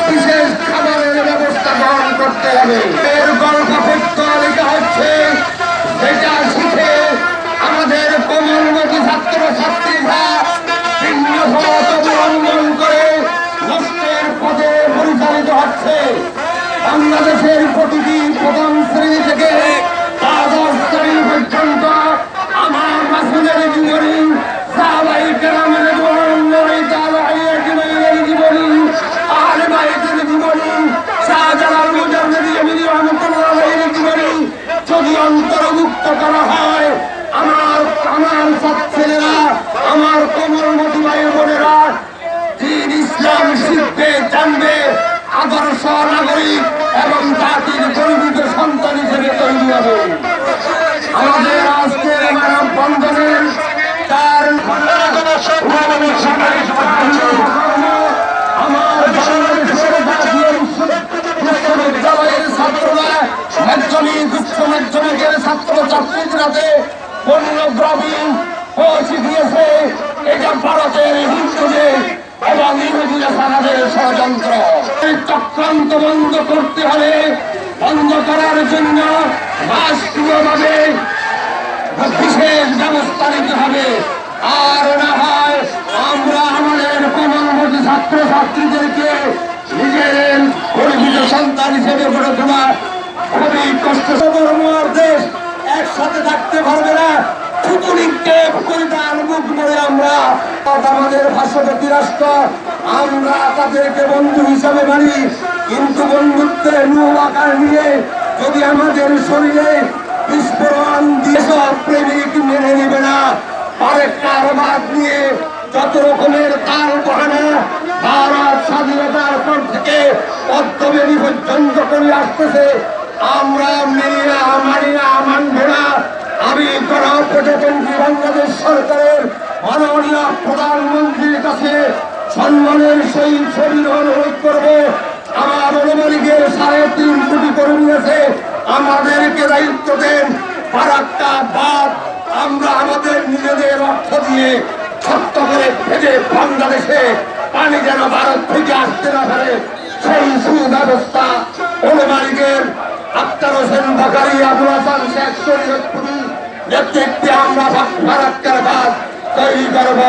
বিশেষ খাবারের ব্যবস্থা গ্রহণ করতে হবে। এর গল্প লেখা হচ্ছে, যেটা শিখে আমাদের কোমলমতি ছাত্র ছাত্রীরা ভিন্ন মত অবলম্বন করে নষ্টের পথে পরিচালিত হচ্ছে। বাংলাদেশের প্রতিটি প্রথম শ্রেণী থেকে দ্বাদশ শ্রেণী পর্যন্ত আমার রাসূলের জীবনী, সাহাবায়ে কেরামের জীবনী, আহলে বাইতের জীবনী, শাহজালাল মুজাদ্দিদ আমিনী রাহমাতুল্লাহির জীবনী যদি অন্তর্ভুক্ত করা হয়, আমার ছেলেরা, আমার কোমলমতি ভাই বোনেরা দ্বীন ইসলাম শিখবে, জানবে, আদর্শ নাগরিক এবং জাতির গর্বিত সন্তান হিসেবে তৈরি হবে। আমাদের আজকের মানববন্ধনের বিশ্ববিদ্যালয়ের ছাত্ররা, মাধ্যমিক উচ্চ মাধ্যমিকের ছাত্র ছাত্রীরাতে পণ্যদ্রব্য পৌঁছে দিয়েছে। এটা ভারতের হিন্দুদের এবং ইহুদিরা সারাদের ষড়যন্ত্র। এই চক্রান্ত বন্ধ করতে হলে, বন্ধ করার জন্য রাষ্ট্রীয়ভাবে বিশেষ ব্যবস্থা নিতে হবে। আর না হয় আমরা আমাদের কোমলমতি ছাত্র ছাত্রীদেরকে নিজের গর্বিত সন্তান হিসেবে গড়ে তোলা খুবই কষ্টসাধ্য। দেশ একসাথে থাকতে পারবে না। আমরা আমাদের ভাষাপতি রাষ্ট্র, আমরা তাদেরকে বন্ধু হিসাবে মানি, কিন্তু বন্ধুত্বের রূপ আকার নিয়ে যদি আমাদের শরীরে বিস্ফোরণ দিয়ে সব প্রেমিক মেনে নেবে না। আরেক কারবাদ নিয়ে যত রকমের তাল বাহানা ভারত স্বাধীনতার পর থেকে পদ্মবেদী পর্যন্ত করে আসতেছে, আমরা মেনে না, মানি না, মানবে না। আমি গণপ্রজাতন্ত্রী বাংলাদেশ সরকারের মাননীয় প্রধানমন্ত্রীর কাছে সম্মানের সহিত শরীর অনুরোধ করব। আমার আওয়ামী লীগের 3.5 কোটি কর্মী আছে, আমাদেরকে দায়িত্ব দেন। ফারাক্কা বাদ আমরা আমাদের নিজেদের অর্থ দিয়ে ছোট্ট করে ভেজে বাংলাদেশে পানি যেন ভারত থেকে আসতে না পারে সেই সুব্যবস্থা আওয়ামী লীগের আক্তার হোসেন বাকারি, আবুল হাসান শেখ নেতৃত্বে আমরা ফারাক্কার বাদ তৈরি করব।